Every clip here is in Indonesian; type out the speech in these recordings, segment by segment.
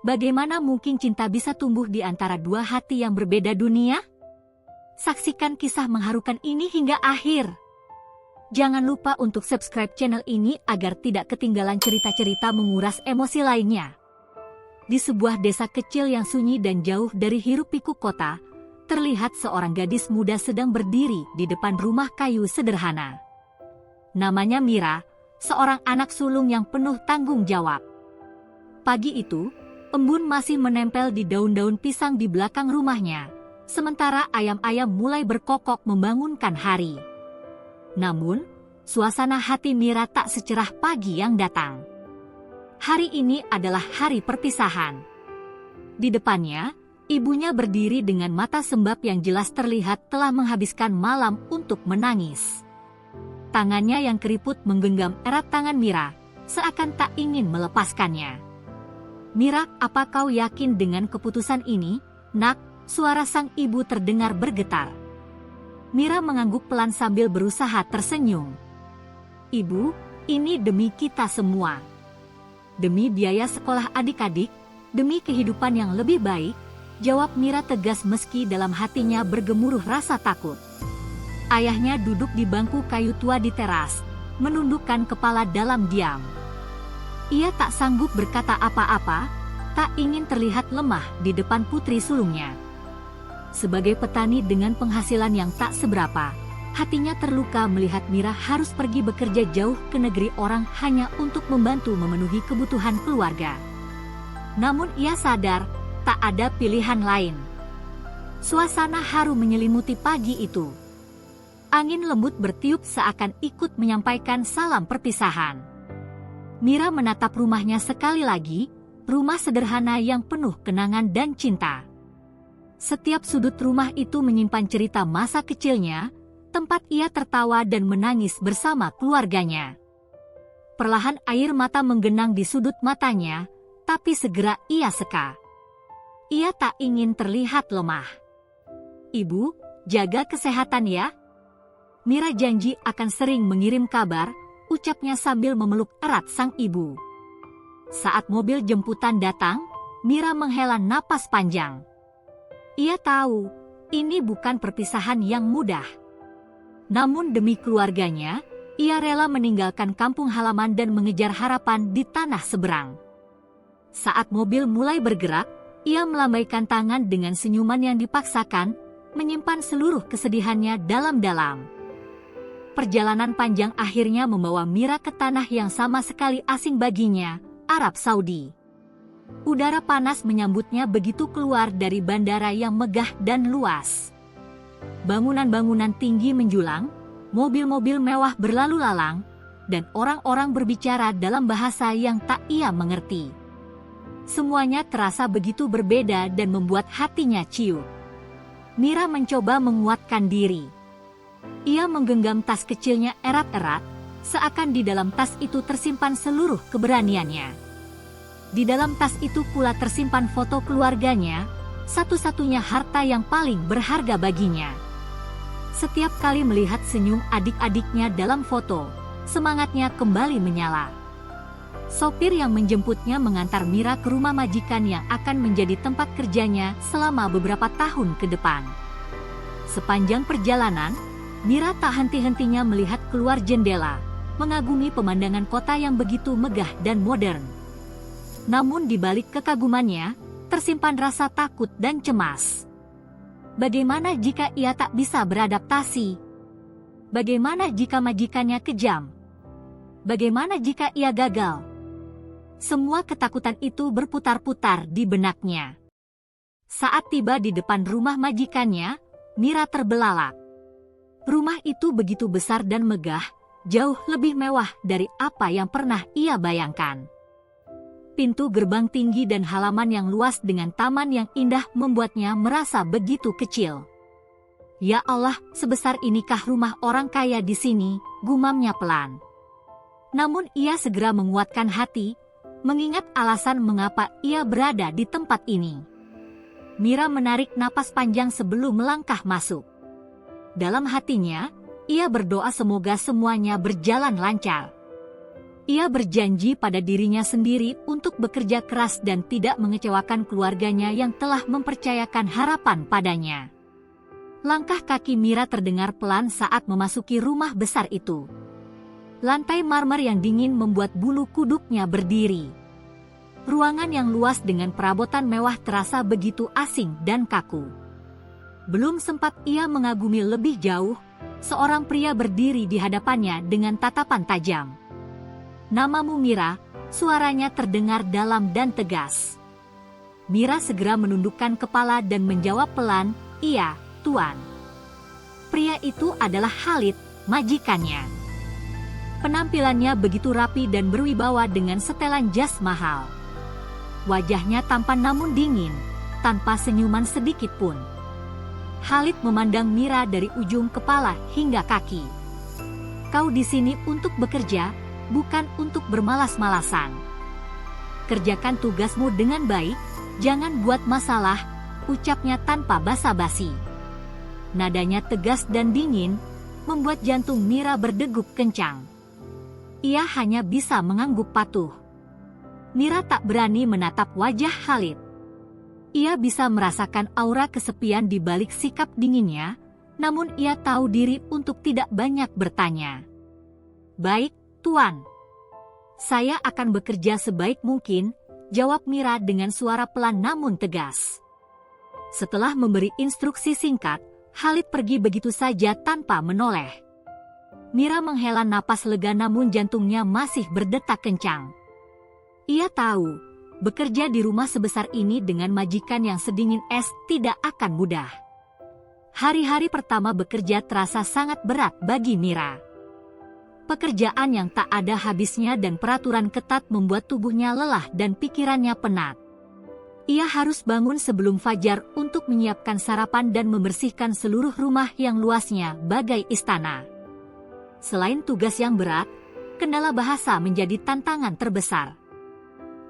Bagaimana mungkin cinta bisa tumbuh di antara dua hati yang berbeda dunia? Saksikan kisah mengharukan ini hingga akhir. Jangan lupa untuk subscribe channel ini agar tidak ketinggalan cerita-cerita menguras emosi lainnya. Di sebuah desa kecil yang sunyi dan jauh dari hiruk-pikuk kota, terlihat seorang gadis muda sedang berdiri di depan rumah kayu sederhana. Namanya Mira, seorang anak sulung yang penuh tanggung jawab. Pagi itu, embun masih menempel di daun-daun pisang di belakang rumahnya, sementara ayam-ayam mulai berkokok membangunkan hari. Namun, suasana hati Mira tak secerah pagi yang datang. Hari ini adalah hari perpisahan. Di depannya, ibunya berdiri dengan mata sembab yang jelas terlihat telah menghabiskan malam untuk menangis. Tangannya yang keriput menggenggam erat tangan Mira, seakan tak ingin melepaskannya. "Mira, apa kau yakin dengan keputusan ini, Nak?" Suara sang ibu terdengar bergetar. Mira mengangguk pelan sambil berusaha tersenyum. "Ibu, ini demi kita semua. Demi biaya sekolah adik-adik, demi kehidupan yang lebih baik," jawab Mira tegas meski dalam hatinya bergemuruh rasa takut. Ayahnya duduk di bangku kayu tua di teras, menundukkan kepala dalam diam. Ia tak sanggup berkata apa-apa, tak ingin terlihat lemah di depan putri sulungnya. Sebagai petani dengan penghasilan yang tak seberapa, hatinya terluka melihat Mira harus pergi bekerja jauh ke negeri orang hanya untuk membantu memenuhi kebutuhan keluarga. Namun ia sadar, tak ada pilihan lain. Suasana haru menyelimuti pagi itu. Angin lembut bertiup seakan ikut menyampaikan salam perpisahan. Mira menatap rumahnya sekali lagi, rumah sederhana yang penuh kenangan dan cinta. Setiap sudut rumah itu menyimpan cerita masa kecilnya, tempat ia tertawa dan menangis bersama keluarganya. Perlahan air mata menggenang di sudut matanya, tapi segera ia seka. Ia tak ingin terlihat lemah. "Ibu, jaga kesehatan ya." Mira janji akan sering mengirim kabar, ucapnya sambil memeluk erat sang ibu. Saat mobil jemputan datang, Mira menghela napas panjang. Ia tahu, ini bukan perpisahan yang mudah. Namun demi keluarganya, ia rela meninggalkan kampung halaman dan mengejar harapan di tanah seberang. Saat mobil mulai bergerak, ia melambaikan tangan dengan senyuman yang dipaksakan, menyimpan seluruh kesedihannya dalam-dalam. Perjalanan panjang akhirnya membawa Mira ke tanah yang sama sekali asing baginya, Arab Saudi. Udara panas menyambutnya begitu keluar dari bandara yang megah dan luas. Bangunan-bangunan tinggi menjulang, mobil-mobil mewah berlalu lalang, dan orang-orang berbicara dalam bahasa yang tak ia mengerti. Semuanya terasa begitu berbeda dan membuat hatinya ciut. Mira mencoba menguatkan diri. Ia menggenggam tas kecilnya erat-erat, seakan di dalam tas itu tersimpan seluruh keberaniannya. Di dalam tas itu pula tersimpan foto keluarganya, satu-satunya harta yang paling berharga baginya. Setiap kali melihat senyum adik-adiknya dalam foto, semangatnya kembali menyala. Sopir yang menjemputnya mengantar Mira ke rumah majikan yang akan menjadi tempat kerjanya selama beberapa tahun ke depan. Sepanjang perjalanan, Mira tak henti-hentinya melihat keluar jendela, mengagumi pemandangan kota yang begitu megah dan modern. Namun di balik kekagumannya, tersimpan rasa takut dan cemas. Bagaimana jika ia tak bisa beradaptasi? Bagaimana jika majikannya kejam? Bagaimana jika ia gagal? Semua ketakutan itu berputar-putar di benaknya. Saat tiba di depan rumah majikannya, Mira terbelalak. Rumah itu begitu besar dan megah, jauh lebih mewah dari apa yang pernah ia bayangkan. Pintu gerbang tinggi dan halaman yang luas dengan taman yang indah membuatnya merasa begitu kecil. "Ya Allah, sebesar inikah rumah orang kaya di sini?" gumamnya pelan. Namun ia segera menguatkan hati, mengingat alasan mengapa ia berada di tempat ini. Mira menarik napas panjang sebelum melangkah masuk. Dalam hatinya, ia berdoa semoga semuanya berjalan lancar. Ia berjanji pada dirinya sendiri untuk bekerja keras dan tidak mengecewakan keluarganya yang telah mempercayakan harapan padanya. Langkah kaki Mira terdengar pelan saat memasuki rumah besar itu. Lantai marmer yang dingin membuat bulu kuduknya berdiri. Ruangan yang luas dengan perabotan mewah terasa begitu asing dan kaku. Belum sempat ia mengagumi lebih jauh, seorang pria berdiri di hadapannya dengan tatapan tajam. "Namamu Mira," suaranya terdengar dalam dan tegas. Mira segera menundukkan kepala dan menjawab pelan, "Iya, Tuan." Pria itu adalah Khalid, majikannya. Penampilannya begitu rapi dan berwibawa dengan setelan jas mahal. Wajahnya tampan namun dingin, tanpa senyuman sedikit pun. Khalid memandang Mira dari ujung kepala hingga kaki. "Kau di sini untuk bekerja, bukan untuk bermalas-malasan. Kerjakan tugasmu dengan baik, jangan buat masalah," ucapnya tanpa basa-basi. Nadanya tegas dan dingin, membuat jantung Mira berdegup kencang. Ia hanya bisa mengangguk patuh. Mira tak berani menatap wajah Khalid. Ia bisa merasakan aura kesepian di balik sikap dinginnya, namun ia tahu diri untuk tidak banyak bertanya. "Baik, Tuan. Saya akan bekerja sebaik mungkin," jawab Mira dengan suara pelan namun tegas. Setelah memberi instruksi singkat, Khalid pergi begitu saja tanpa menoleh. Mira menghela napas lega namun jantungnya masih berdetak kencang. Ia tahu, bekerja di rumah sebesar ini dengan majikan yang sedingin es tidak akan mudah. Hari-hari pertama bekerja terasa sangat berat bagi Mira. Pekerjaan yang tak ada habisnya dan peraturan ketat membuat tubuhnya lelah dan pikirannya penat. Ia harus bangun sebelum fajar untuk menyiapkan sarapan dan membersihkan seluruh rumah yang luasnya bagai istana. Selain tugas yang berat, kendala bahasa menjadi tantangan terbesar.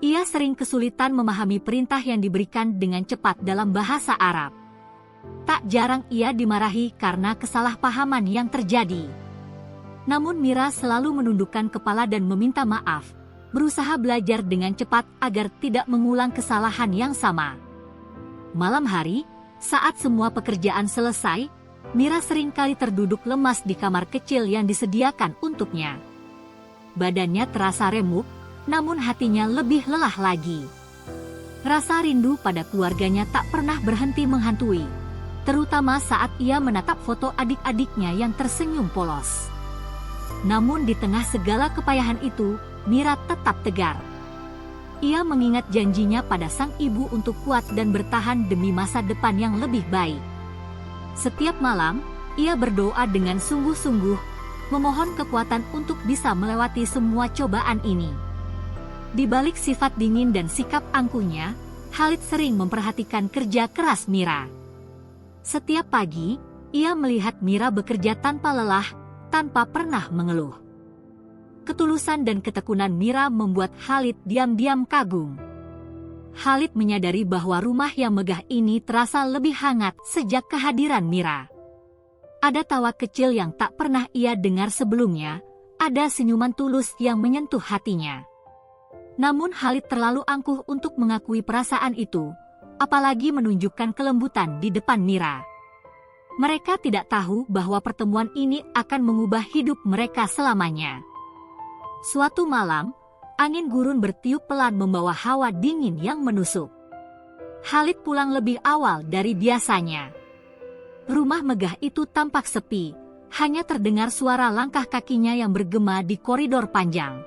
Ia sering kesulitan memahami perintah yang diberikan dengan cepat dalam bahasa Arab. Tak jarang ia dimarahi karena kesalahpahaman yang terjadi. Namun Mira selalu menundukkan kepala dan meminta maaf, berusaha belajar dengan cepat agar tidak mengulang kesalahan yang sama. Malam hari, saat semua pekerjaan selesai, Mira seringkali terduduk lemas di kamar kecil yang disediakan untuknya. Badannya terasa remuk, namun hatinya lebih lelah lagi. Rasa rindu pada keluarganya tak pernah berhenti menghantui, terutama saat ia menatap foto adik-adiknya yang tersenyum polos. Namun di tengah segala kepayahan itu, Mira tetap tegar. Ia mengingat janjinya pada sang ibu untuk kuat dan bertahan demi masa depan yang lebih baik. Setiap malam, ia berdoa dengan sungguh-sungguh, memohon kekuatan untuk bisa melewati semua cobaan ini. Di balik sifat dingin dan sikap angkuhnya, Khalid sering memperhatikan kerja keras Mira. Setiap pagi, ia melihat Mira bekerja tanpa lelah, tanpa pernah mengeluh. Ketulusan dan ketekunan Mira membuat Khalid diam-diam kagum. Khalid menyadari bahwa rumah yang megah ini terasa lebih hangat sejak kehadiran Mira. Ada tawa kecil yang tak pernah ia dengar sebelumnya, ada senyuman tulus yang menyentuh hatinya. Namun Khalid terlalu angkuh untuk mengakui perasaan itu, apalagi menunjukkan kelembutan di depan Mira. Mereka tidak tahu bahwa pertemuan ini akan mengubah hidup mereka selamanya. Suatu malam, angin gurun bertiup pelan membawa hawa dingin yang menusuk. Khalid pulang lebih awal dari biasanya. Rumah megah itu tampak sepi, hanya terdengar suara langkah kakinya yang bergema di koridor panjang.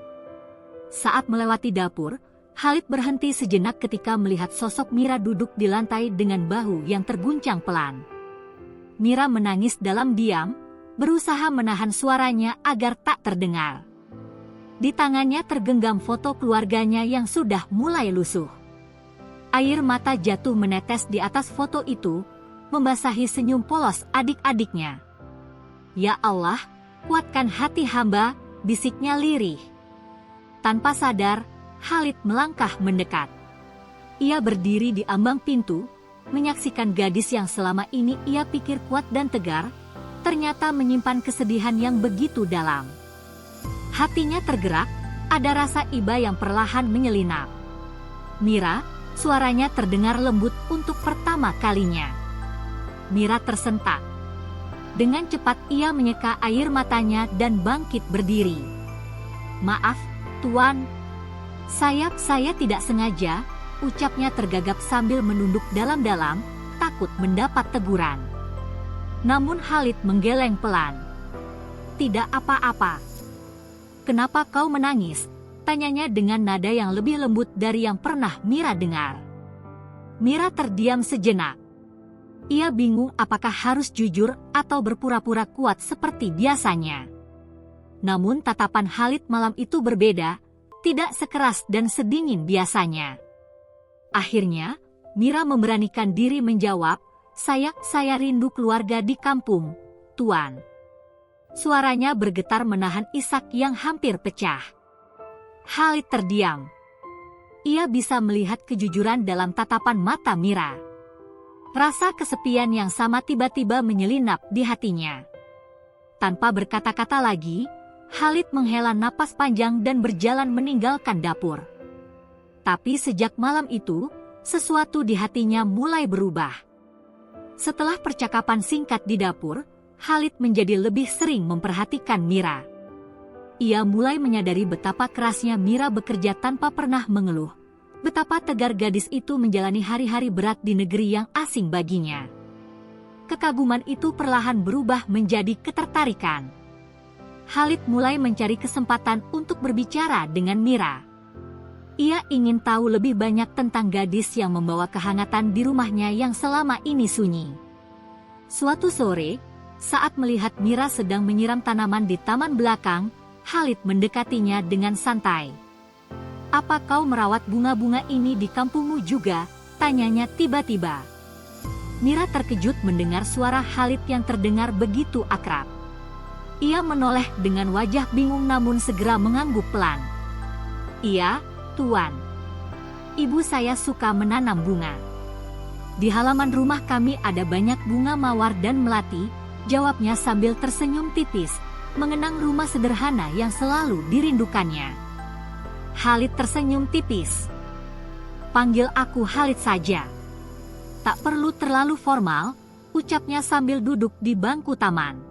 Saat melewati dapur, Khalid berhenti sejenak ketika melihat sosok Mira duduk di lantai dengan bahu yang terguncang pelan. Mira menangis dalam diam, berusaha menahan suaranya agar tak terdengar. Di tangannya tergenggam foto keluarganya yang sudah mulai lusuh. Air mata jatuh menetes di atas foto itu, membasahi senyum polos adik-adiknya. "Ya Allah, kuatkan hati hamba," bisiknya lirih. Tanpa sadar, Khalid melangkah mendekat. Ia berdiri di ambang pintu, menyaksikan gadis yang selama ini ia pikir kuat dan tegar, ternyata menyimpan kesedihan yang begitu dalam. Hatinya tergerak, Ada rasa iba yang perlahan menyelinap. Mira, suaranya terdengar lembut untuk pertama kalinya. Mira tersentak. Dengan cepat ia menyeka air matanya dan bangkit berdiri. "Maaf, Tuan. Saya tidak sengaja," ucapnya tergagap sambil menunduk dalam-dalam, takut mendapat teguran. Namun Khalid menggeleng pelan. "Tidak apa-apa." "Kenapa kau menangis?" tanyanya dengan nada yang lebih lembut dari yang pernah Mira dengar. Mira terdiam sejenak. Ia bingung apakah harus jujur atau berpura-pura kuat seperti biasanya. Namun tatapan Khalid malam itu berbeda, tidak sekeras dan sedingin biasanya. Akhirnya, Mira memberanikan diri menjawab, Saya rindu keluarga di kampung, Tuan." Suaranya bergetar menahan isak yang hampir pecah. Khalid terdiam. Ia bisa melihat kejujuran dalam tatapan mata Mira. Rasa kesepian yang sama tiba-tiba menyelinap di hatinya. Tanpa berkata-kata lagi, Khalid menghela napas panjang dan berjalan meninggalkan dapur. Tapi sejak malam itu, sesuatu di hatinya mulai berubah. Setelah percakapan singkat di dapur, Khalid menjadi lebih sering memperhatikan Mira. Ia mulai menyadari betapa kerasnya Mira bekerja tanpa pernah mengeluh. Betapa tegar gadis itu menjalani hari-hari berat di negeri yang asing baginya. Kekaguman itu perlahan berubah menjadi ketertarikan. Khalid mulai mencari kesempatan untuk berbicara dengan Mira. Ia ingin tahu lebih banyak tentang gadis yang membawa kehangatan di rumahnya yang selama ini sunyi. Suatu sore, saat melihat Mira sedang menyiram tanaman di taman belakang, Khalid mendekatinya dengan santai. "Apa kau merawat bunga-bunga ini di kampungmu juga?" tanyanya tiba-tiba. Mira terkejut mendengar suara Khalid yang terdengar begitu akrab. Ia menoleh dengan wajah bingung namun segera mengangguk pelan. "Iya, Tuan. Ibu saya suka menanam bunga. Di halaman rumah kami ada banyak bunga mawar dan melati," jawabnya sambil tersenyum tipis, mengenang rumah sederhana yang selalu dirindukannya. Khalid tersenyum tipis. "Panggil aku Khalid saja. Tak perlu terlalu formal," ucapnya sambil duduk di bangku taman.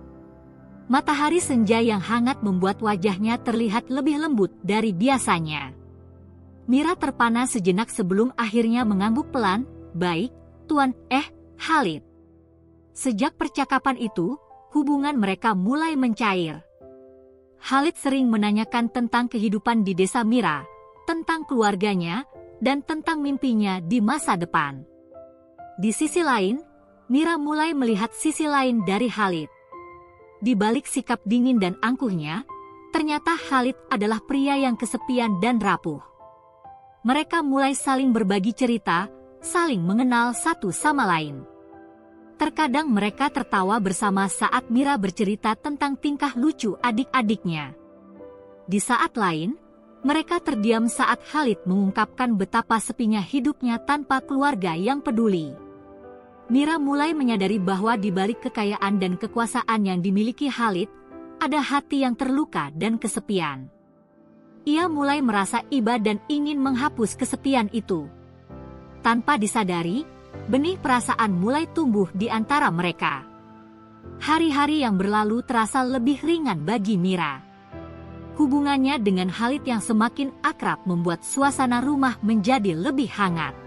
Matahari senja yang hangat membuat wajahnya terlihat lebih lembut dari biasanya. Mira terpana sejenak sebelum akhirnya mengangguk pelan, "Baik, Tuan, Khalid." Sejak percakapan itu, hubungan mereka mulai mencair. Khalid sering menanyakan tentang kehidupan di desa Mira, tentang keluarganya, dan tentang mimpinya di masa depan. Di sisi lain, Mira mulai melihat sisi lain dari Khalid. Di balik sikap dingin dan angkuhnya, ternyata Khalid adalah pria yang kesepian dan rapuh. Mereka mulai saling berbagi cerita, saling mengenal satu sama lain. Terkadang mereka tertawa bersama saat Mira bercerita tentang tingkah lucu adik-adiknya. Di saat lain, mereka terdiam saat Khalid mengungkapkan betapa sepinya hidupnya tanpa keluarga yang peduli. Mira mulai menyadari bahwa di balik kekayaan dan kekuasaan yang dimiliki Khalid, ada hati yang terluka dan kesepian. Ia mulai merasa iba dan ingin menghapus kesepian itu. Tanpa disadari, benih perasaan mulai tumbuh di antara mereka. Hari-hari yang berlalu terasa lebih ringan bagi Mira. Hubungannya dengan Khalid yang semakin akrab membuat suasana rumah menjadi lebih hangat.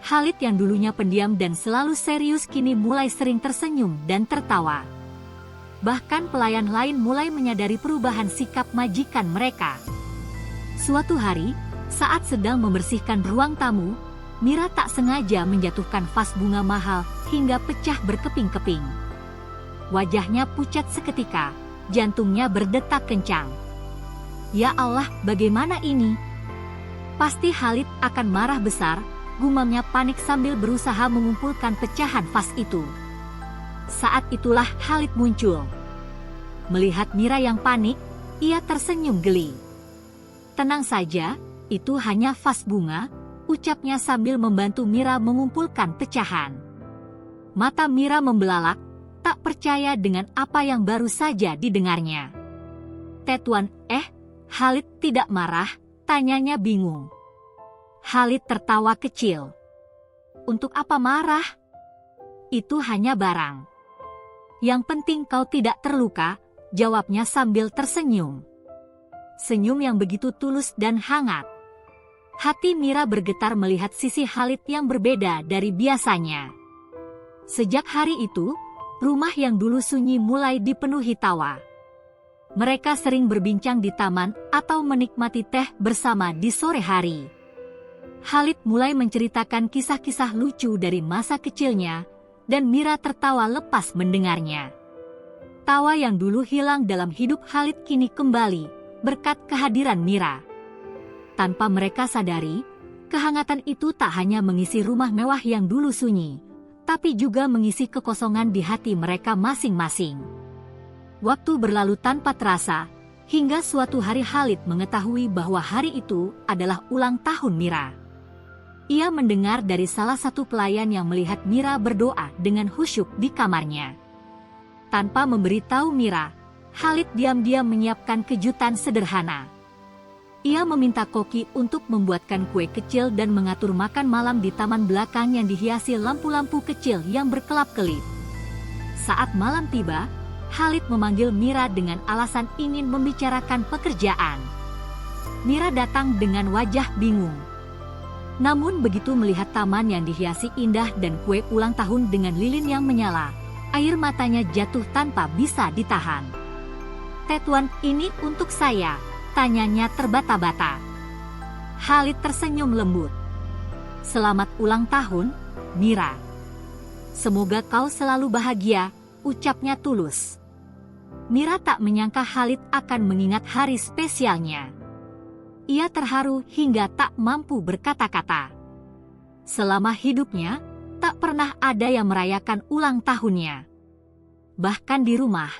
Khalid yang dulunya pendiam dan selalu serius kini mulai sering tersenyum dan tertawa. Bahkan pelayan lain mulai menyadari perubahan sikap majikan mereka. Suatu hari, saat sedang membersihkan ruang tamu, Mira tak sengaja menjatuhkan vas bunga mahal hingga pecah berkeping-keping. Wajahnya pucat seketika, jantungnya berdetak kencang. "Ya Allah, bagaimana ini? Pasti Khalid akan marah besar," gumamnya panik sambil berusaha mengumpulkan pecahan vas itu. Saat itulah Khalid muncul. Melihat Mira yang panik, ia tersenyum geli. "Tenang saja, itu hanya vas bunga," ucapnya sambil membantu Mira mengumpulkan pecahan. Mata Mira membelalak, tak percaya dengan apa yang baru saja didengarnya. "Tuan, Khalid tidak marah, tanyanya bingung. Khalid tertawa kecil. Untuk apa marah? Itu hanya barang. Yang penting kau tidak terluka, jawabnya sambil tersenyum. Senyum yang begitu tulus dan hangat. Hati Mira bergetar melihat sisi Khalid yang berbeda dari biasanya. Sejak hari itu, rumah yang dulu sunyi mulai dipenuhi tawa. Mereka sering berbincang di taman atau menikmati teh bersama di sore hari. Khalid mulai menceritakan kisah-kisah lucu dari masa kecilnya, dan Mira tertawa lepas mendengarnya. Tawa yang dulu hilang dalam hidup Khalid kini kembali berkat kehadiran Mira. Tanpa mereka sadari, kehangatan itu tak hanya mengisi rumah mewah yang dulu sunyi, tapi juga mengisi kekosongan di hati mereka masing-masing. Waktu berlalu tanpa terasa, hingga suatu hari Khalid mengetahui bahwa hari itu adalah ulang tahun Mira. Ia mendengar dari salah satu pelayan yang melihat Mira berdoa dengan khusyuk di kamarnya. Tanpa memberitahu Mira, Khalid diam-diam menyiapkan kejutan sederhana. Ia meminta koki untuk membuatkan kue kecil dan mengatur makan malam di taman belakang yang dihiasi lampu-lampu kecil yang berkelap-kelip. Saat malam tiba, Khalid memanggil Mira dengan alasan ingin membicarakan pekerjaan. Mira datang dengan wajah bingung. Namun begitu melihat taman yang dihiasi indah dan kue ulang tahun dengan lilin yang menyala, air matanya jatuh tanpa bisa ditahan. "Tetuan, ini untuk saya," tanyanya terbata-bata. Khalid tersenyum lembut. "Selamat ulang tahun, Mira. Semoga kau selalu bahagia," ucapnya tulus. Mira tak menyangka Khalid akan mengingat hari spesialnya. Ia terharu hingga tak mampu berkata-kata. Selama hidupnya, tak pernah ada yang merayakan ulang tahunnya. Bahkan di rumah,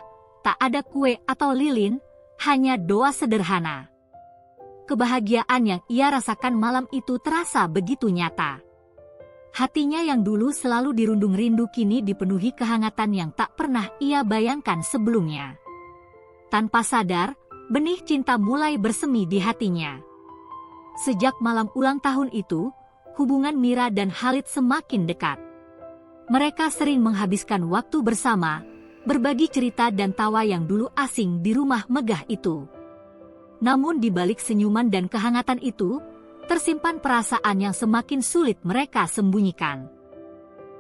tak ada kue atau lilin, hanya doa sederhana. Kebahagiaan yang ia rasakan malam itu terasa begitu nyata. Hatinya yang dulu selalu dirundung rindu kini dipenuhi kehangatan yang tak pernah ia bayangkan sebelumnya. Tanpa sadar, benih cinta mulai bersemi di hatinya. Sejak malam ulang tahun itu, hubungan Mira dan Khalid semakin dekat. Mereka sering menghabiskan waktu bersama, berbagi cerita dan tawa yang dulu asing di rumah megah itu. Namun di balik senyuman dan kehangatan itu, tersimpan perasaan yang semakin sulit mereka sembunyikan.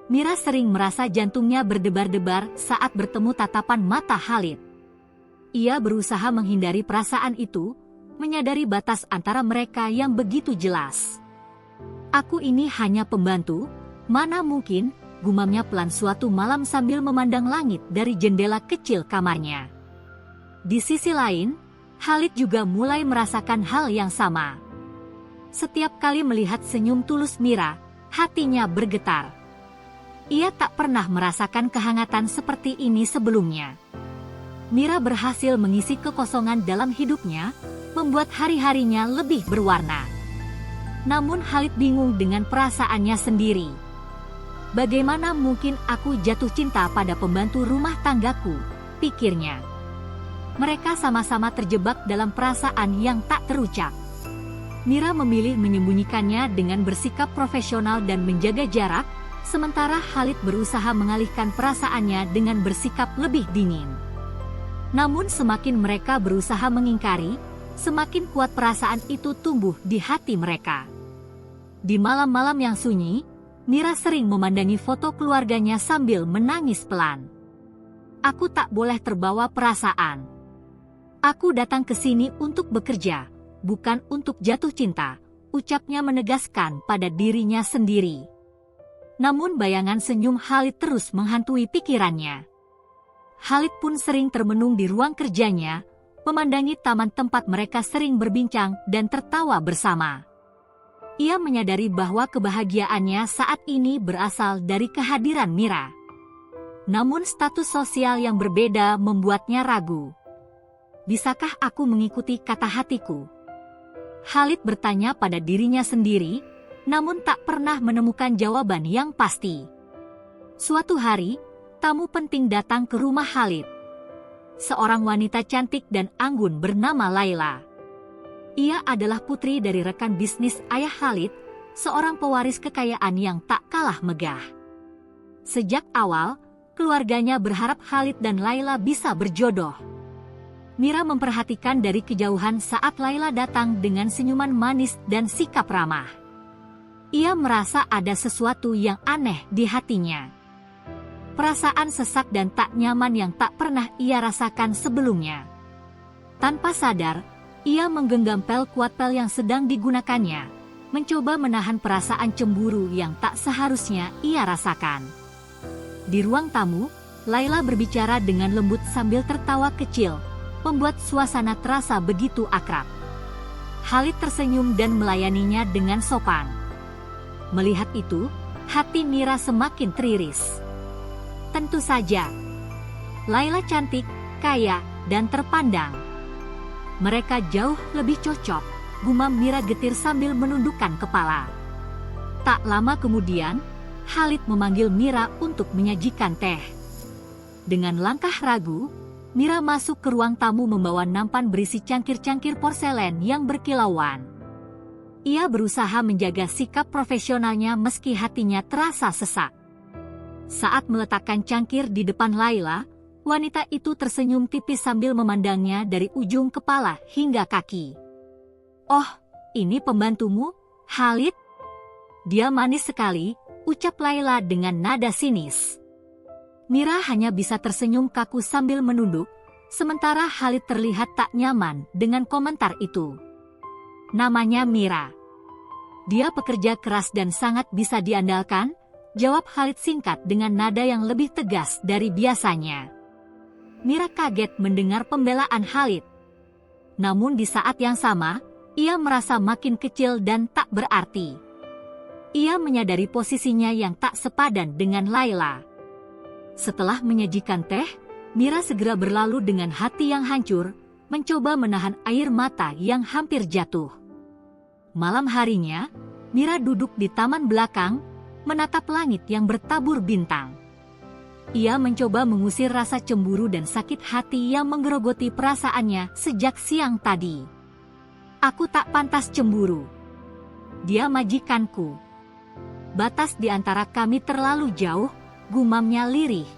Mira sering merasa jantungnya berdebar-debar saat bertemu tatapan mata Khalid. Ia berusaha menghindari perasaan itu, menyadari batas antara mereka yang begitu jelas. "Aku ini hanya pembantu, mana mungkin," gumamnya pelan suatu malam sambil memandang langit dari jendela kecil kamarnya. Di sisi lain, Khalid juga mulai merasakan hal yang sama. Setiap kali melihat senyum tulus Mira, hatinya bergetar. Ia tak pernah merasakan kehangatan seperti ini sebelumnya. Mira berhasil mengisi kekosongan dalam hidupnya, membuat hari-harinya lebih berwarna. Namun Khalid bingung dengan perasaannya sendiri. "Bagaimana mungkin aku jatuh cinta pada pembantu rumah tanggaku?" pikirnya. Mereka sama-sama terjebak dalam perasaan yang tak terucap. Mira memilih menyembunyikannya dengan bersikap profesional dan menjaga jarak, sementara Khalid berusaha mengalihkan perasaannya dengan bersikap lebih dingin. Namun semakin mereka berusaha mengingkari, semakin kuat perasaan itu tumbuh di hati mereka. Di malam-malam yang sunyi, Mira sering memandangi foto keluarganya sambil menangis pelan. "Aku tak boleh terbawa perasaan. Aku datang ke sini untuk bekerja, bukan untuk jatuh cinta," ucapnya menegaskan pada dirinya sendiri. Namun bayangan senyum Khalid terus menghantui pikirannya. Khalid pun sering termenung di ruang kerjanya, memandangi taman tempat mereka sering berbincang dan tertawa bersama. Ia menyadari bahwa kebahagiaannya saat ini berasal dari kehadiran Mira. Namun status sosial yang berbeda membuatnya ragu. "Bisakah aku mengikuti kata hatiku?" Khalid bertanya pada dirinya sendiri, namun tak pernah menemukan jawaban yang pasti. Suatu hari, tamu penting datang ke rumah Khalid. Seorang wanita cantik dan anggun bernama Laila. Ia adalah putri dari rekan bisnis ayah Khalid, seorang pewaris kekayaan yang tak kalah megah. Sejak awal, keluarganya berharap Khalid dan Laila bisa berjodoh. Mira memperhatikan dari kejauhan saat Laila datang dengan senyuman manis dan sikap ramah. Ia merasa ada sesuatu yang aneh di hatinya. Perasaan sesak dan tak nyaman yang tak pernah ia rasakan sebelumnya. Tanpa sadar, ia menggenggam pel kuat pel yang sedang digunakannya, mencoba menahan perasaan cemburu yang tak seharusnya ia rasakan. Di ruang tamu, Laila berbicara dengan lembut sambil tertawa kecil, membuat suasana terasa begitu akrab. Khalid tersenyum dan melayaninya dengan sopan. Melihat itu, hati Mira semakin teriris. Tentu saja, Laila cantik, kaya, dan terpandang. Mereka jauh lebih cocok, gumam Mira getir sambil menundukkan kepala. Tak lama kemudian, Khalid memanggil Mira untuk menyajikan teh. Dengan langkah ragu, Mira masuk ke ruang tamu membawa nampan berisi cangkir-cangkir porselen yang berkilauan. Ia berusaha menjaga sikap profesionalnya meski hatinya terasa sesak. Saat meletakkan cangkir di depan Laila, wanita itu tersenyum tipis sambil memandangnya dari ujung kepala hingga kaki. "Oh, ini pembantumu, Khalid?" "Dia manis sekali," ucap Laila dengan nada sinis. Mira hanya bisa tersenyum kaku sambil menunduk, sementara Khalid terlihat tak nyaman dengan komentar itu. "Namanya Mira. Dia pekerja keras dan sangat bisa diandalkan," jawab Khalid singkat dengan nada yang lebih tegas dari biasanya. Mira kaget mendengar pembelaan Khalid. Namun di saat yang sama, ia merasa makin kecil dan tak berarti. Ia menyadari posisinya yang tak sepadan dengan Laila. Setelah menyajikan teh, Mira segera berlalu dengan hati yang hancur, mencoba menahan air mata yang hampir jatuh. Malam harinya, Mira duduk di taman belakang, menatap langit yang bertabur bintang. Ia mencoba mengusir rasa cemburu dan sakit hati yang menggerogoti perasaannya sejak siang tadi. "Aku tak pantas cemburu. Dia majikanku. Batas di antara kami terlalu jauh," gumamnya lirih.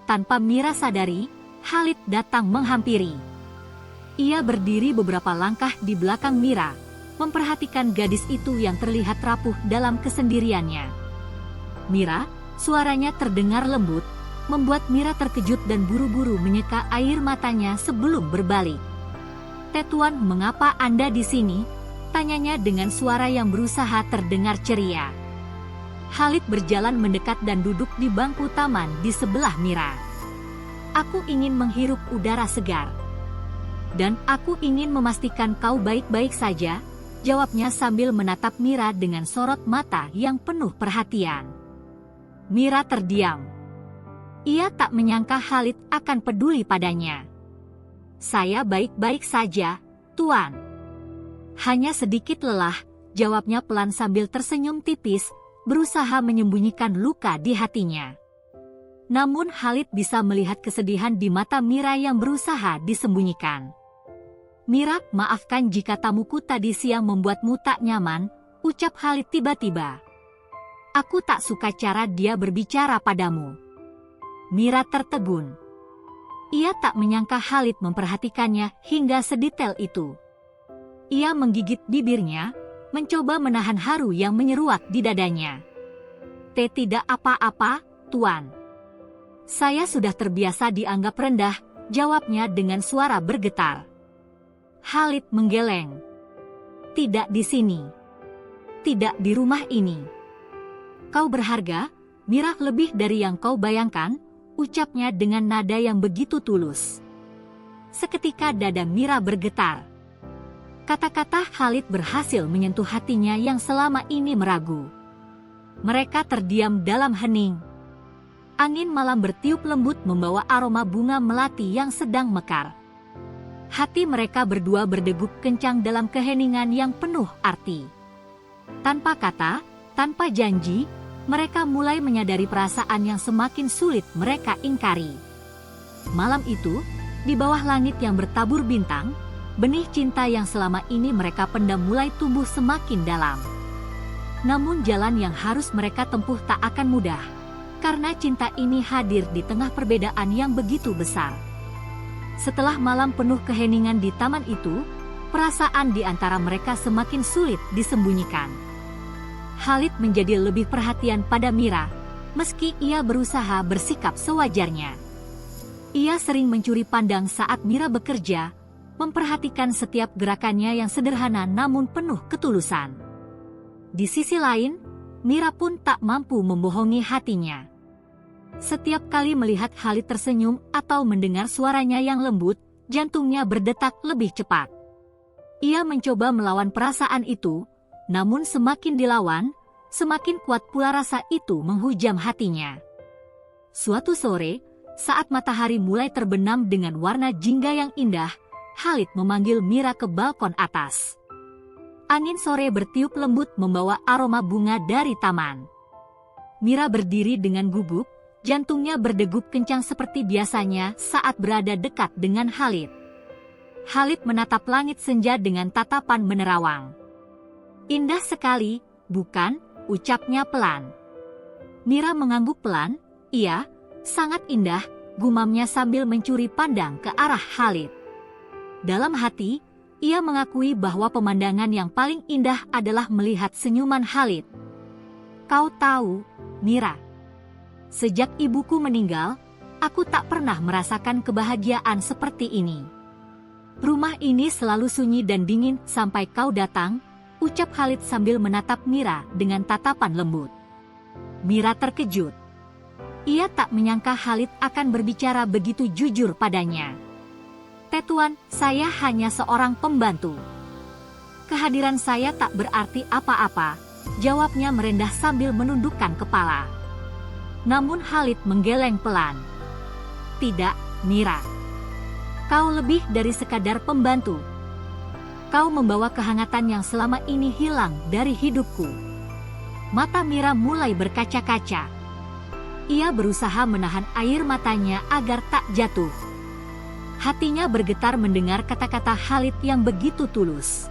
Tanpa Mira sadari, Khalid datang menghampiri. Ia berdiri beberapa langkah di belakang Mira, memperhatikan gadis itu yang terlihat rapuh dalam kesendiriannya. "Mira," suaranya terdengar lembut, membuat Mira terkejut dan buru-buru menyeka air matanya sebelum berbalik. "Tetuan, mengapa Anda di sini?" tanyanya dengan suara yang berusaha terdengar ceria. Khalid berjalan mendekat dan duduk di bangku taman di sebelah Mira. "Aku ingin menghirup udara segar. Dan aku ingin memastikan kau baik-baik saja," jawabnya sambil menatap Mira dengan sorot mata yang penuh perhatian. Mira terdiam. Ia tak menyangka Khalid akan peduli padanya. "Saya baik-baik saja, Tuan." "Hanya sedikit lelah," jawabnya pelan sambil tersenyum tipis, berusaha menyembunyikan luka di hatinya. Namun Khalid bisa melihat kesedihan di mata Mira yang berusaha disembunyikan. "Mira, maafkan jika tamuku tadi siang membuatmu tak nyaman," ucap Khalid tiba-tiba. "Aku tak suka cara dia berbicara padamu." Mira tertegun. Ia tak menyangka Khalid memperhatikannya hingga sedetail itu. Ia menggigit bibirnya, mencoba menahan haru yang menyeruak di dadanya. "Tidak apa-apa, Tuan. Saya sudah terbiasa dianggap rendah," jawabnya dengan suara bergetar. Khalid menggeleng. "Tidak di sini. Tidak di rumah ini. Kau berharga, Mira, lebih dari yang kau bayangkan," ucapnya dengan nada yang begitu tulus. Seketika dada Mira bergetar. Kata-kata Khalid berhasil menyentuh hatinya yang selama ini meragu. Mereka terdiam dalam hening. Angin malam bertiup lembut membawa aroma bunga melati yang sedang mekar. Hati mereka berdua berdegup kencang dalam keheningan yang penuh arti. Tanpa kata, tanpa janji, mereka mulai menyadari perasaan yang semakin sulit mereka ingkari. Malam itu, di bawah langit yang bertabur bintang, benih cinta yang selama ini mereka pendam mulai tumbuh semakin dalam. Namun jalan yang harus mereka tempuh tak akan mudah, karena cinta ini hadir di tengah perbedaan yang begitu besar. Setelah malam penuh keheningan di taman itu, perasaan di antara mereka semakin sulit disembunyikan. Khalid menjadi lebih perhatian pada Mira, meski ia berusaha bersikap sewajarnya. Ia sering mencuri pandang saat Mira bekerja, memperhatikan setiap gerakannya yang sederhana namun penuh ketulusan. Di sisi lain, Mira pun tak mampu membohongi hatinya. Setiap kali melihat Khalid tersenyum atau mendengar suaranya yang lembut, jantungnya berdetak lebih cepat. Ia mencoba melawan perasaan itu, namun semakin dilawan, semakin kuat pula rasa itu menghujam hatinya. Suatu sore, saat matahari mulai terbenam dengan warna jingga yang indah, Khalid memanggil Mira ke balkon atas. Angin sore bertiup lembut membawa aroma bunga dari taman. Mira berdiri dengan gugup, jantungnya berdegup kencang seperti biasanya saat berada dekat dengan Khalid. Khalid menatap langit senja dengan tatapan menerawang. "Indah sekali, bukan?" ucapnya pelan. Mira mengangguk pelan. "Iya, sangat indah," gumamnya sambil mencuri pandang ke arah Khalid. Dalam hati, ia mengakui bahwa pemandangan yang paling indah adalah melihat senyuman Khalid. "Kau tahu, Mira, sejak ibuku meninggal, aku tak pernah merasakan kebahagiaan seperti ini. Rumah ini selalu sunyi dan dingin sampai kau datang," ucap Khalid sambil menatap Mira dengan tatapan lembut. Mira terkejut. Ia tak menyangka Khalid akan berbicara begitu jujur padanya. "Tetuan, saya hanya seorang pembantu. Kehadiran saya tak berarti apa-apa," jawabnya merendah sambil menundukkan kepala. Namun Khalid menggeleng pelan. "Tidak, Mira. Kau lebih dari sekadar pembantu. Kau membawa kehangatan yang selama ini hilang dari hidupku." Mata Mira mulai berkaca-kaca. Ia berusaha menahan air matanya agar tak jatuh. Hatinya bergetar mendengar kata-kata Khalid yang begitu tulus.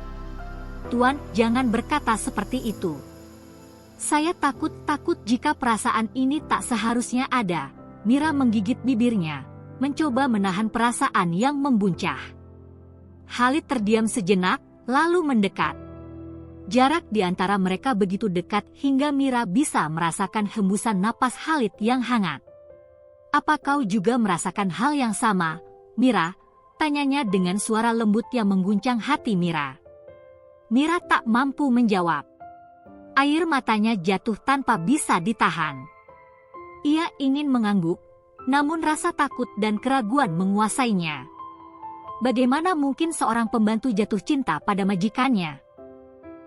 "Tuan, jangan berkata seperti itu. Saya takut jika perasaan ini tak seharusnya ada." Mira menggigit bibirnya, mencoba menahan perasaan yang membuncah. Khalid terdiam sejenak, lalu mendekat. Jarak di antara mereka begitu dekat hingga Mira bisa merasakan hembusan napas Khalid yang hangat. "Apa kau juga merasakan hal yang sama, Mira?" tanyanya dengan suara lembut yang mengguncang hati Mira. Mira tak mampu menjawab. Air matanya jatuh tanpa bisa ditahan. Ia ingin mengangguk, namun rasa takut dan keraguan menguasainya. Bagaimana mungkin seorang pembantu jatuh cinta pada majikannya?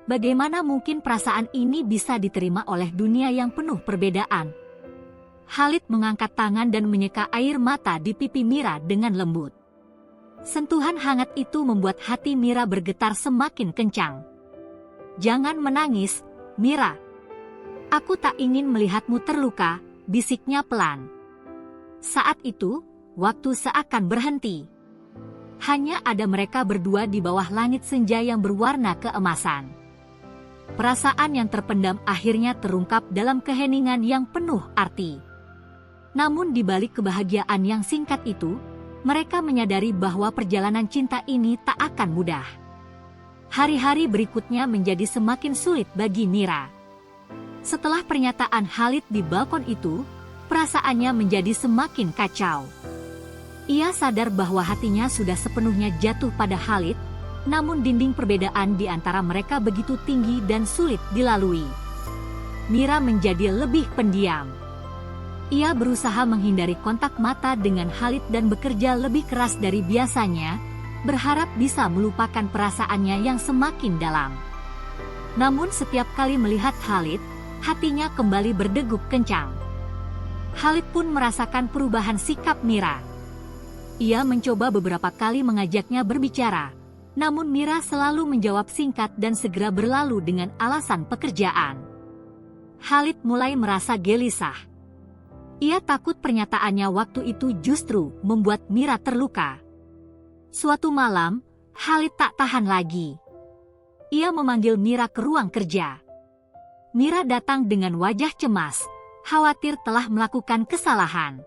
Bagaimana mungkin perasaan ini bisa diterima oleh dunia yang penuh perbedaan? Khalid mengangkat tangan dan menyeka air mata di pipi Mira dengan lembut. Sentuhan hangat itu membuat hati Mira bergetar semakin kencang. "Jangan menangis, Mira. Aku tak ingin melihatmu terluka," bisiknya pelan. Saat itu, waktu seakan berhenti. Hanya ada mereka berdua di bawah langit senja yang berwarna keemasan. Perasaan yang terpendam akhirnya terungkap dalam keheningan yang penuh arti. Namun di balik kebahagiaan yang singkat itu, mereka menyadari bahwa perjalanan cinta ini tak akan mudah. Hari-hari berikutnya menjadi semakin sulit bagi Mira. Setelah pernyataan Khalid di balkon itu, perasaannya menjadi semakin kacau. Ia sadar bahwa hatinya sudah sepenuhnya jatuh pada Khalid, namun dinding perbedaan di antara mereka begitu tinggi dan sulit dilalui. Mira menjadi lebih pendiam. Ia berusaha menghindari kontak mata dengan Khalid dan bekerja lebih keras dari biasanya, berharap bisa melupakan perasaannya yang semakin dalam. Namun setiap kali melihat Khalid, hatinya kembali berdegup kencang. Khalid pun merasakan perubahan sikap Mira. Ia mencoba beberapa kali mengajaknya berbicara, namun Mira selalu menjawab singkat dan segera berlalu dengan alasan pekerjaan. Khalid mulai merasa gelisah. Ia takut pernyataannya waktu itu justru membuat Mira terluka. Suatu malam, Khalid tak tahan lagi. Ia memanggil Mira ke ruang kerja. Mira datang dengan wajah cemas, khawatir telah melakukan kesalahan.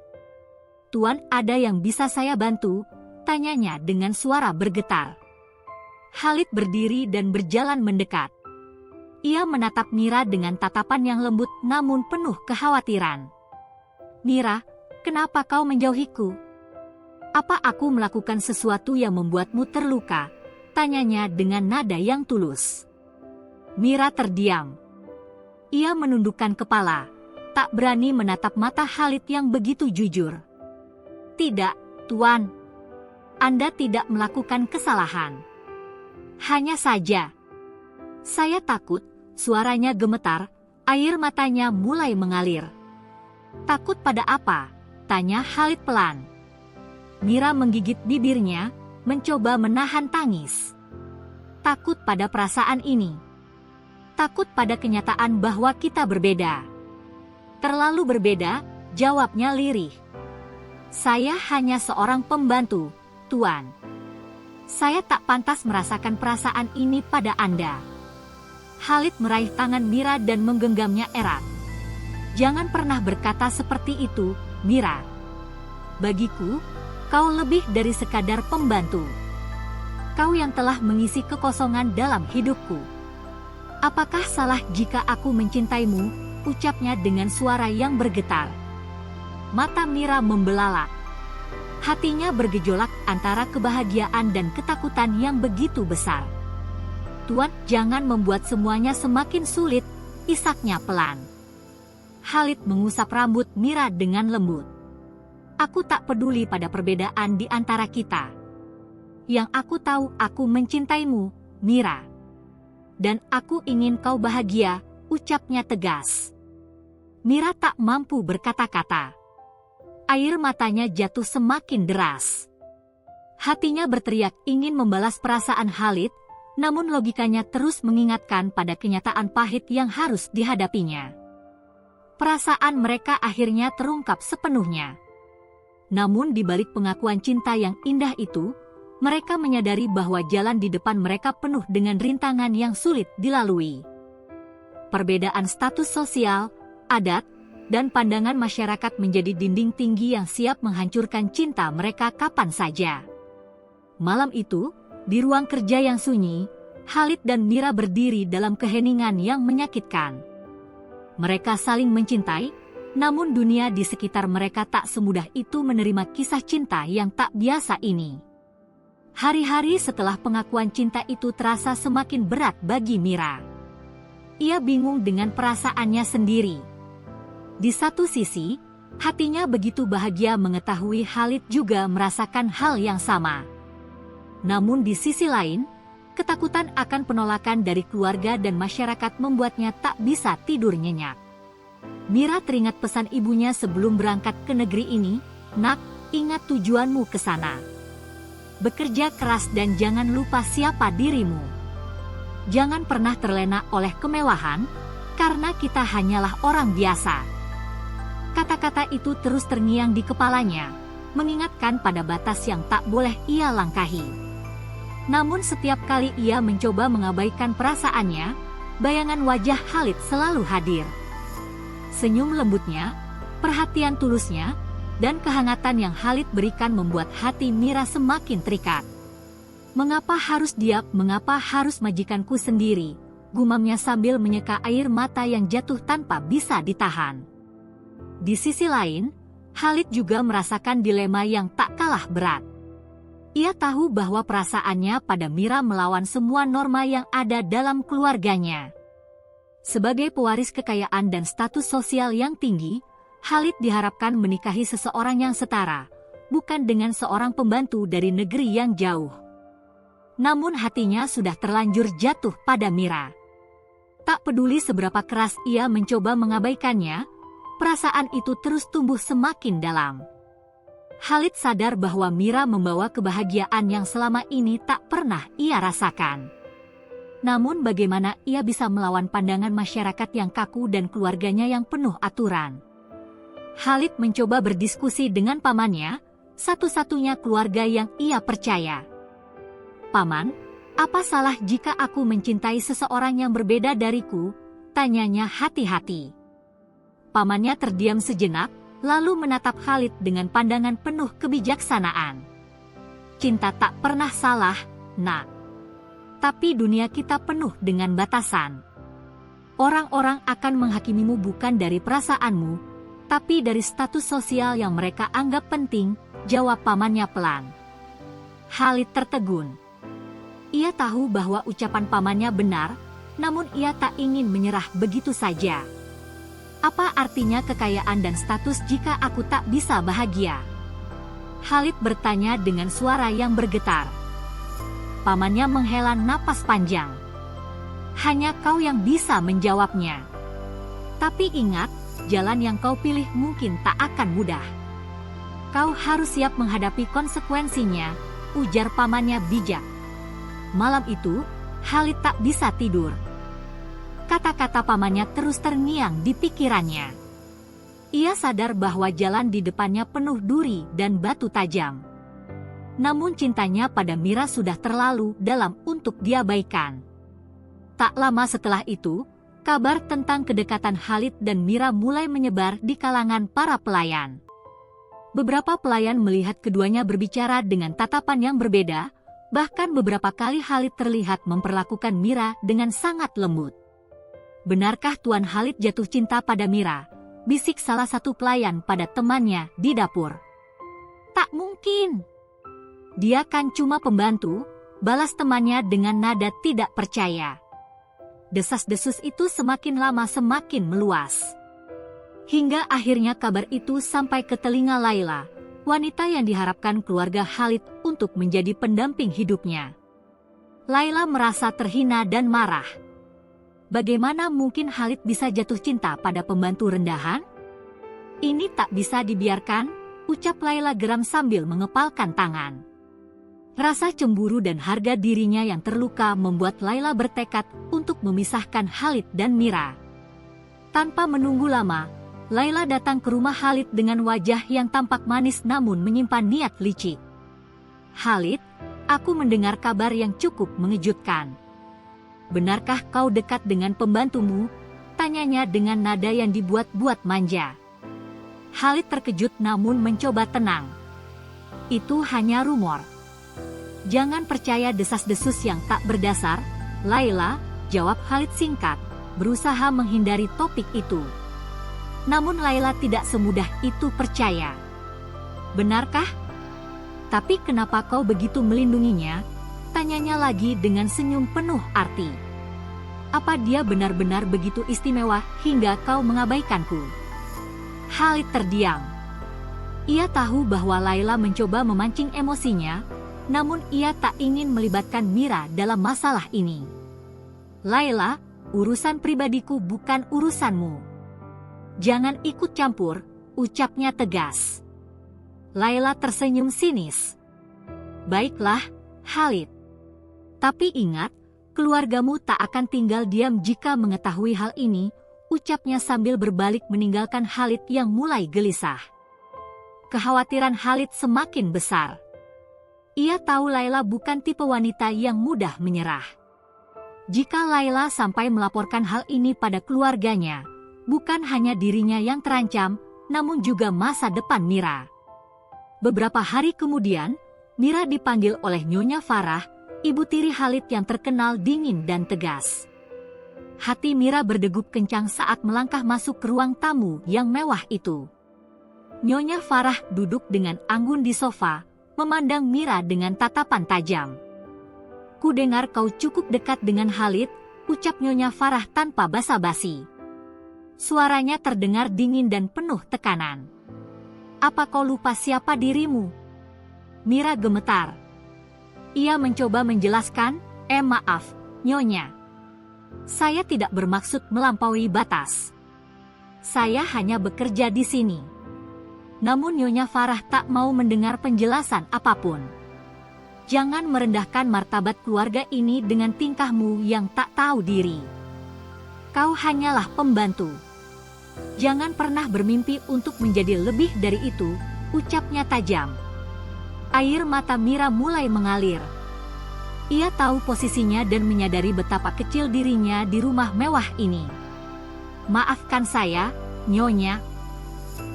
"Tuan, ada yang bisa saya bantu?" tanyanya dengan suara bergetar. Khalid berdiri dan berjalan mendekat. Ia menatap Mira dengan tatapan yang lembut namun penuh kekhawatiran. "Mira, kenapa kau menjauhiku? Apa aku melakukan sesuatu yang membuatmu terluka?" tanyanya dengan nada yang tulus. Mira terdiam. Ia menundukkan kepala, tak berani menatap mata Khalid yang begitu jujur. "Tidak, Tuan. Anda tidak melakukan kesalahan. Hanya saja, saya takut." Suaranya gemetar, air matanya mulai mengalir. "Takut pada apa?" tanya Khalid pelan. Mira menggigit bibirnya, mencoba menahan tangis. "Takut pada perasaan ini. Takut pada kenyataan bahwa kita berbeda." "Terlalu berbeda," jawabnya lirih. "Saya hanya seorang pembantu, Tuan. Saya tak pantas merasakan perasaan ini pada Anda." Khalid meraih tangan Mira dan menggenggamnya erat. "Jangan pernah berkata seperti itu, Mira. Bagiku, kau lebih dari sekadar pembantu. Kau yang telah mengisi kekosongan dalam hidupku." "Apakah salah jika aku mencintaimu?" ucapnya dengan suara yang bergetar. Mata Mira membelalak. Hatinya bergejolak antara kebahagiaan dan ketakutan yang begitu besar. "Tuan, jangan membuat semuanya semakin sulit," isaknya pelan. Khalid mengusap rambut Mira dengan lembut. "Aku tak peduli pada perbedaan di antara kita. Yang aku tahu, aku mencintaimu, Mira. Dan aku ingin kau bahagia," ucapnya tegas. Mira tak mampu berkata-kata. Air matanya jatuh semakin deras. Hatinya berteriak ingin membalas perasaan Khalid, namun logikanya terus mengingatkan pada kenyataan pahit yang harus dihadapinya. Perasaan mereka akhirnya terungkap sepenuhnya. Namun di balik pengakuan cinta yang indah itu, mereka menyadari bahwa jalan di depan mereka penuh dengan rintangan yang sulit dilalui. Perbedaan status sosial, adat, dan pandangan masyarakat menjadi dinding tinggi yang siap menghancurkan cinta mereka kapan saja. Malam itu, di ruang kerja yang sunyi, Khalid dan Mira berdiri dalam keheningan yang menyakitkan. Mereka saling mencintai, namun dunia di sekitar mereka tak semudah itu menerima kisah cinta yang tak biasa ini. Hari-hari setelah pengakuan cinta itu terasa semakin berat bagi Mira. Ia bingung dengan perasaannya sendiri. Di satu sisi, hatinya begitu bahagia mengetahui Khalid juga merasakan hal yang sama. Namun di sisi lain, ketakutan akan penolakan dari keluarga dan masyarakat membuatnya tak bisa tidur nyenyak. Mira teringat pesan ibunya sebelum berangkat ke negeri ini, "Nak, ingat tujuanmu ke sana. Bekerja keras dan jangan lupa siapa dirimu. Jangan pernah terlena oleh kemewahan, karena kita hanyalah orang biasa." Kata-kata itu terus terngiang di kepalanya, mengingatkan pada batas yang tak boleh ia langkahi. Namun setiap kali ia mencoba mengabaikan perasaannya, bayangan wajah Khalid selalu hadir. Senyum lembutnya, perhatian tulusnya, dan kehangatan yang Khalid berikan membuat hati Mira semakin terikat. "Mengapa harus dia, mengapa harus majikanku sendiri?" gumamnya sambil menyeka air mata yang jatuh tanpa bisa ditahan. Di sisi lain, Khalid juga merasakan dilema yang tak kalah berat. Ia tahu bahwa perasaannya pada Mira melawan semua norma yang ada dalam keluarganya. Sebagai pewaris kekayaan dan status sosial yang tinggi, Khalid diharapkan menikahi seseorang yang setara, bukan dengan seorang pembantu dari negeri yang jauh. Namun hatinya sudah terlanjur jatuh pada Mira. Tak peduli seberapa keras ia mencoba mengabaikannya, perasaan itu terus tumbuh semakin dalam. Khalid sadar bahwa Mira membawa kebahagiaan yang selama ini tak pernah ia rasakan. Namun bagaimana ia bisa melawan pandangan masyarakat yang kaku dan keluarganya yang penuh aturan? Khalid mencoba berdiskusi dengan pamannya, satu-satunya keluarga yang ia percaya. "Paman, apa salah jika aku mencintai seseorang yang berbeda dariku?" tanyanya hati-hati. Pamannya terdiam sejenak, lalu menatap Khalid dengan pandangan penuh kebijaksanaan. "Cinta tak pernah salah, Nak. Tapi dunia kita penuh dengan batasan. Orang-orang akan menghakimimu bukan dari perasaanmu, tapi dari status sosial yang mereka anggap penting," jawab pamannya pelan. Khalid tertegun. Ia tahu bahwa ucapan pamannya benar, namun ia tak ingin menyerah begitu saja. "Apa artinya kekayaan dan status jika aku tak bisa bahagia?" Khalid bertanya dengan suara yang bergetar. Pamannya menghela napas panjang. "Hanya kau yang bisa menjawabnya. Tapi ingat, jalan yang kau pilih mungkin tak akan mudah. Kau harus siap menghadapi konsekuensinya," ujar pamannya bijak. Malam itu, Khalid tak bisa tidur. Kata-kata pamannya terus terngiang di pikirannya. Ia sadar bahwa jalan di depannya penuh duri dan batu tajam. Namun cintanya pada Mira sudah terlalu dalam untuk diabaikan. Tak lama setelah itu, kabar tentang kedekatan Khalid dan Mira mulai menyebar di kalangan para pelayan. Beberapa pelayan melihat keduanya berbicara dengan tatapan yang berbeda, bahkan beberapa kali Khalid terlihat memperlakukan Mira dengan sangat lembut. "Benarkah Tuan Khalid jatuh cinta pada Mira?" bisik salah satu pelayan pada temannya di dapur. "Tak mungkin. Dia kan cuma pembantu," balas temannya dengan nada tidak percaya. Desas-desus itu semakin lama semakin meluas. Hingga akhirnya kabar itu sampai ke telinga Laila, wanita yang diharapkan keluarga Khalid untuk menjadi pendamping hidupnya. Laila merasa terhina dan marah. Bagaimana mungkin Khalid bisa jatuh cinta pada pembantu rendahan? "Ini tak bisa dibiarkan," ucap Laila geram sambil mengepalkan tangan. Rasa cemburu dan harga dirinya yang terluka membuat Laila bertekad untuk memisahkan Khalid dan Mira. Tanpa menunggu lama, Laila datang ke rumah Khalid dengan wajah yang tampak manis namun menyimpan niat licik. "Khalid, aku mendengar kabar yang cukup mengejutkan. Benarkah kau dekat dengan pembantumu?" tanyanya dengan nada yang dibuat-buat manja. Khalid terkejut namun mencoba tenang. "Itu hanya rumor. Jangan percaya desas-desus yang tak berdasar, Laila," jawab Khalid singkat, berusaha menghindari topik itu. Namun Laila tidak semudah itu percaya. "Benarkah? Tapi kenapa kau begitu melindunginya?" tanyanya lagi dengan senyum penuh arti. "Apa dia benar-benar begitu istimewa hingga kau mengabaikanku?" Khalid terdiam. Ia tahu bahwa Laila mencoba memancing emosinya, namun ia tak ingin melibatkan Mira dalam masalah ini. "Laila, urusan pribadiku bukan urusanmu. Jangan ikut campur," ucapnya tegas. Laila tersenyum sinis. "Baiklah, Khalid. Tapi ingat, keluargamu tak akan tinggal diam jika mengetahui hal ini," ucapnya sambil berbalik meninggalkan Khalid yang mulai gelisah. Kekhawatiran Khalid semakin besar. Ia tahu Laila bukan tipe wanita yang mudah menyerah. Jika Laila sampai melaporkan hal ini pada keluarganya, bukan hanya dirinya yang terancam, namun juga masa depan Mira. Beberapa hari kemudian, Mira dipanggil oleh Nyonya Farah, ibu tiri Khalid yang terkenal dingin dan tegas. Hati Mira berdegup kencang saat melangkah masuk ke ruang tamu yang mewah itu. Nyonya Farah duduk dengan anggun di sofa, memandang Mira dengan tatapan tajam. "Ku dengar kau cukup dekat dengan Khalid," ucap Nyonya Farah tanpa basa-basi. Suaranya terdengar dingin dan penuh tekanan. "Apa kau lupa siapa dirimu?" Mira gemetar. Ia mencoba menjelaskan, "Maaf, Nyonya. Saya tidak bermaksud melampaui batas. Saya hanya bekerja di sini." Namun Nyonya Farah tak mau mendengar penjelasan apapun. "Jangan merendahkan martabat keluarga ini dengan tingkahmu yang tak tahu diri. Kau hanyalah pembantu. Jangan pernah bermimpi untuk menjadi lebih dari itu," ucapnya tajam. Air mata Mira mulai mengalir. Ia tahu posisinya dan menyadari betapa kecil dirinya di rumah mewah ini. "Maafkan saya, Nyonya.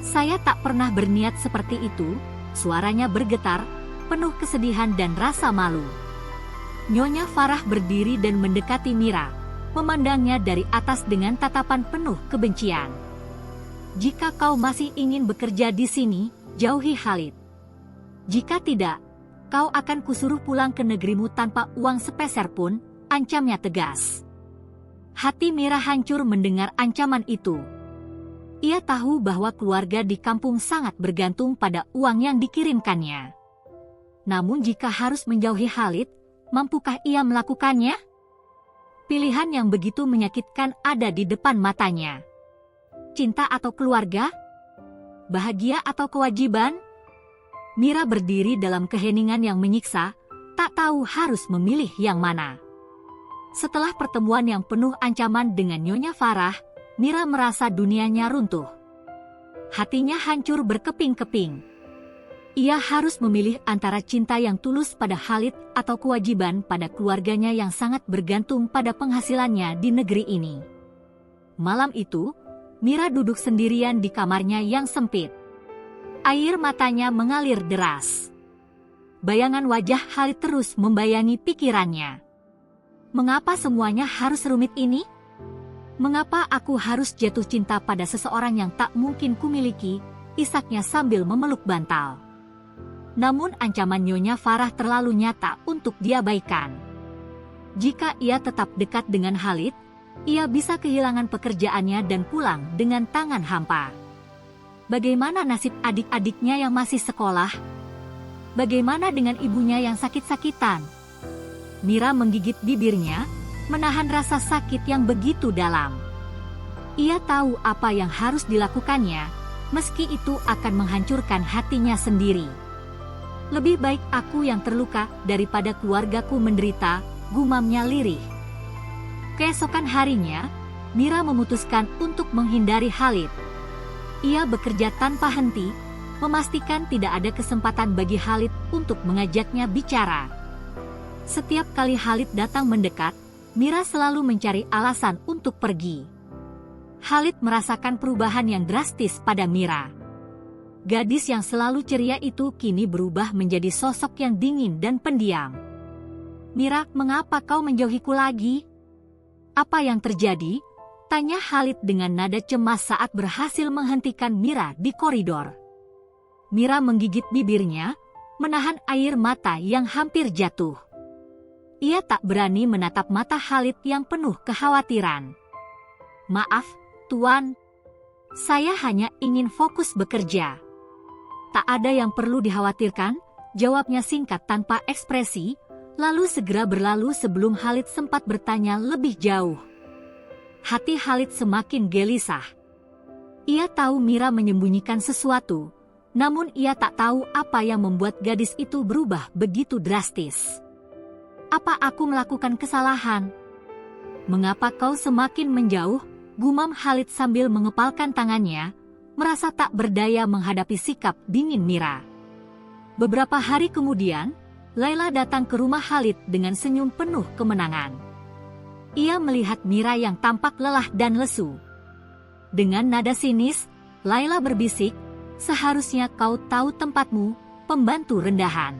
Saya tak pernah berniat seperti itu." Suaranya bergetar, penuh kesedihan dan rasa malu. Nyonya Farah berdiri dan mendekati Mira, memandangnya dari atas dengan tatapan penuh kebencian. "Jika kau masih ingin bekerja di sini, jauhi Khalid. Jika tidak, kau akan kusuruh pulang ke negerimu tanpa uang sepeser pun," ancamnya tegas. Hati Mira hancur mendengar ancaman itu. Ia tahu bahwa keluarga di kampung sangat bergantung pada uang yang dikirimkannya. Namun jika harus menjauhi Khalid, mampukah ia melakukannya? Pilihan yang begitu menyakitkan ada di depan matanya. Cinta atau keluarga? Bahagia atau kewajiban? Mira berdiri dalam keheningan yang menyiksa, tak tahu harus memilih yang mana. Setelah pertemuan yang penuh ancaman dengan Nyonya Farah, Mira merasa dunianya runtuh. Hatinya hancur berkeping-keping. Ia harus memilih antara cinta yang tulus pada Khalid atau kewajiban pada keluarganya yang sangat bergantung pada penghasilannya di negeri ini. Malam itu, Mira duduk sendirian di kamarnya yang sempit. Air matanya mengalir deras. Bayangan wajah Khalid terus membayangi pikirannya. "Mengapa semuanya harus rumit ini? Mengapa aku harus jatuh cinta pada seseorang yang tak mungkin kumiliki?" isaknya sambil memeluk bantal. Namun ancaman Nyonya Farah terlalu nyata untuk diabaikan. Jika ia tetap dekat dengan Khalid, ia bisa kehilangan pekerjaannya dan pulang dengan tangan hampa. Bagaimana nasib adik-adiknya yang masih sekolah? Bagaimana dengan ibunya yang sakit-sakitan? Mira menggigit bibirnya, menahan rasa sakit yang begitu dalam. Ia tahu apa yang harus dilakukannya, meski itu akan menghancurkan hatinya sendiri. "Lebih baik aku yang terluka daripada keluargaku menderita," gumamnya lirih. Keesokan harinya, Mira memutuskan untuk menghindari Khalid. Ia bekerja tanpa henti, memastikan tidak ada kesempatan bagi Khalid untuk mengajaknya bicara. Setiap kali Khalid datang mendekat, Mira selalu mencari alasan untuk pergi. Khalid merasakan perubahan yang drastis pada Mira. Gadis yang selalu ceria itu kini berubah menjadi sosok yang dingin dan pendiam. "Mira, mengapa kau menjauhiku lagi? Apa yang terjadi?" tanya Khalid dengan nada cemas saat berhasil menghentikan Mira di koridor. Mira menggigit bibirnya, menahan air mata yang hampir jatuh. Ia tak berani menatap mata Khalid yang penuh kekhawatiran. "Maaf, Tuan. Saya hanya ingin fokus bekerja." "Tak ada yang perlu dikhawatirkan," jawabnya singkat tanpa ekspresi, lalu segera berlalu sebelum Khalid sempat bertanya lebih jauh. Hati Khalid semakin gelisah. Ia tahu Mira menyembunyikan sesuatu, namun ia tak tahu apa yang membuat gadis itu berubah begitu drastis. "Apa aku melakukan kesalahan? Mengapa kau semakin menjauh?" gumam Khalid sambil mengepalkan tangannya, merasa tak berdaya menghadapi sikap dingin Mira. Beberapa hari kemudian, Laila datang ke rumah Khalid dengan senyum penuh kemenangan. Ia melihat Mira yang tampak lelah dan lesu. Dengan nada sinis, Laila berbisik, "Seharusnya kau tahu tempatmu, pembantu rendahan.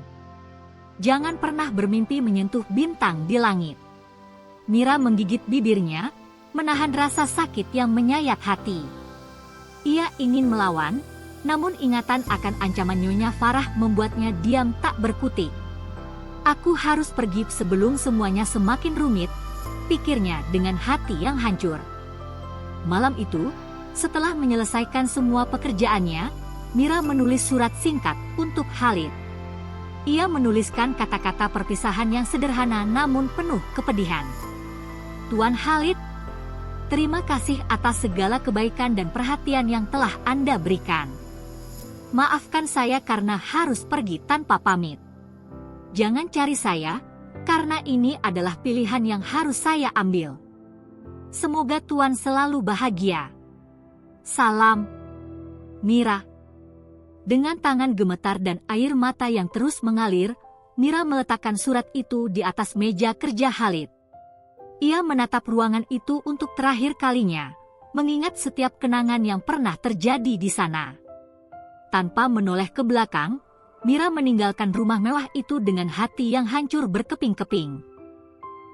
Jangan pernah bermimpi menyentuh bintang di langit." Mira menggigit bibirnya, menahan rasa sakit yang menyayat hati. Ia ingin melawan, namun ingatan akan ancaman Nyonya Farah membuatnya diam tak berkutik. "Aku harus pergi sebelum semuanya semakin rumit," pikirnya dengan hati yang hancur. Malam itu, setelah menyelesaikan semua pekerjaannya, Mira menulis surat singkat untuk Khalid. Ia menuliskan kata-kata perpisahan yang sederhana namun penuh kepedihan. "Tuan Khalid, terima kasih atas segala kebaikan dan perhatian yang telah Anda berikan. Maafkan saya karena harus pergi tanpa pamit. Jangan cari saya, karena ini adalah pilihan yang harus saya ambil. Semoga Tuan selalu bahagia. Salam, Mira." Dengan tangan gemetar dan air mata yang terus mengalir, Mira meletakkan surat itu di atas meja kerja Khalid. Ia menatap ruangan itu untuk terakhir kalinya, mengingat setiap kenangan yang pernah terjadi di sana. Tanpa menoleh ke belakang, Mira meninggalkan rumah mewah itu dengan hati yang hancur berkeping-keping.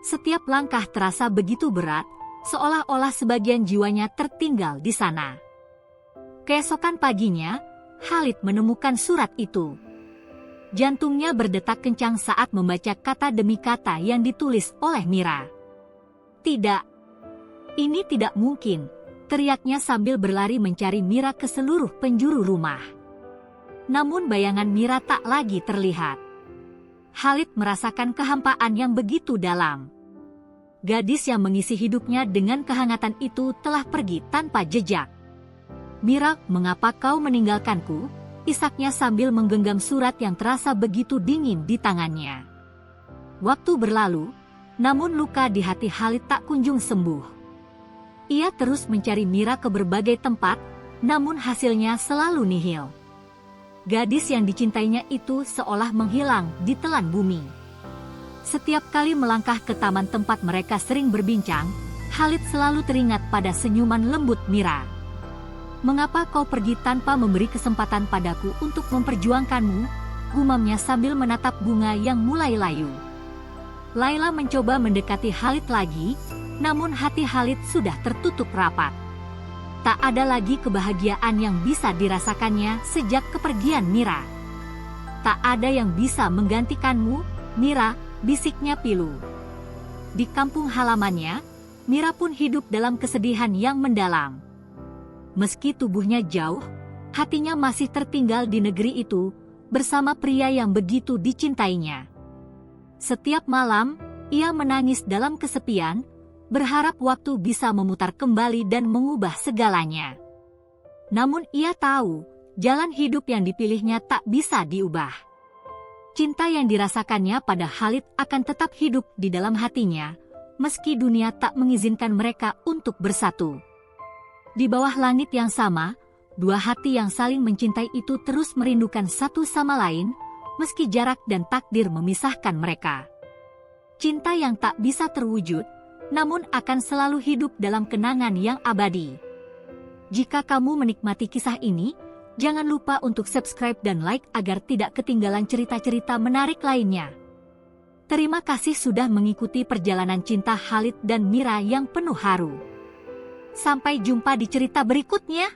Setiap langkah terasa begitu berat, seolah-olah sebagian jiwanya tertinggal di sana. Keesokan paginya, Khalid menemukan surat itu. Jantungnya berdetak kencang saat membaca kata demi kata yang ditulis oleh Mira. Tidak, ini tidak mungkin, teriaknya sambil berlari mencari Mira ke seluruh penjuru rumah. Namun bayangan Mira tak lagi terlihat. Khalid merasakan kehampaan yang begitu dalam. Gadis yang mengisi hidupnya dengan kehangatan itu telah pergi tanpa jejak. Mira, mengapa kau meninggalkanku? Isaknya sambil menggenggam surat yang terasa begitu dingin di tangannya. Waktu berlalu, namun luka di hati Khalid tak kunjung sembuh. Ia terus mencari Mira ke berbagai tempat, namun hasilnya selalu nihil. Gadis yang dicintainya itu seolah menghilang di telan bumi. Setiap kali melangkah ke taman tempat mereka sering berbincang, Khalid selalu teringat pada senyuman lembut Mira. Mengapa kau pergi tanpa memberi kesempatan padaku untuk memperjuangkanmu? Gumamnya sambil menatap bunga yang mulai layu. Laila mencoba mendekati Khalid lagi, namun hati Khalid sudah tertutup rapat. Tak ada lagi kebahagiaan yang bisa dirasakannya sejak kepergian Mira. Tak ada yang bisa menggantikanmu, Mira, bisiknya pilu. Di kampung halamannya, Mira pun hidup dalam kesedihan yang mendalam. Meski tubuhnya jauh, hatinya masih tertinggal di negeri itu, bersama pria yang begitu dicintainya. Setiap malam, ia menangis dalam kesepian, berharap waktu bisa memutar kembali dan mengubah segalanya. Namun ia tahu, jalan hidup yang dipilihnya tak bisa diubah. Cinta yang dirasakannya pada Khalid akan tetap hidup di dalam hatinya, meski dunia tak mengizinkan mereka untuk bersatu. Di bawah langit yang sama, dua hati yang saling mencintai itu terus merindukan satu sama lain, meski jarak dan takdir memisahkan mereka. Cinta yang tak bisa terwujud, namun akan selalu hidup dalam kenangan yang abadi. Jika kamu menikmati kisah ini, jangan lupa untuk subscribe dan like agar tidak ketinggalan cerita-cerita menarik lainnya. Terima kasih sudah mengikuti perjalanan cinta Khalid dan Mira yang penuh haru. Sampai jumpa di cerita berikutnya.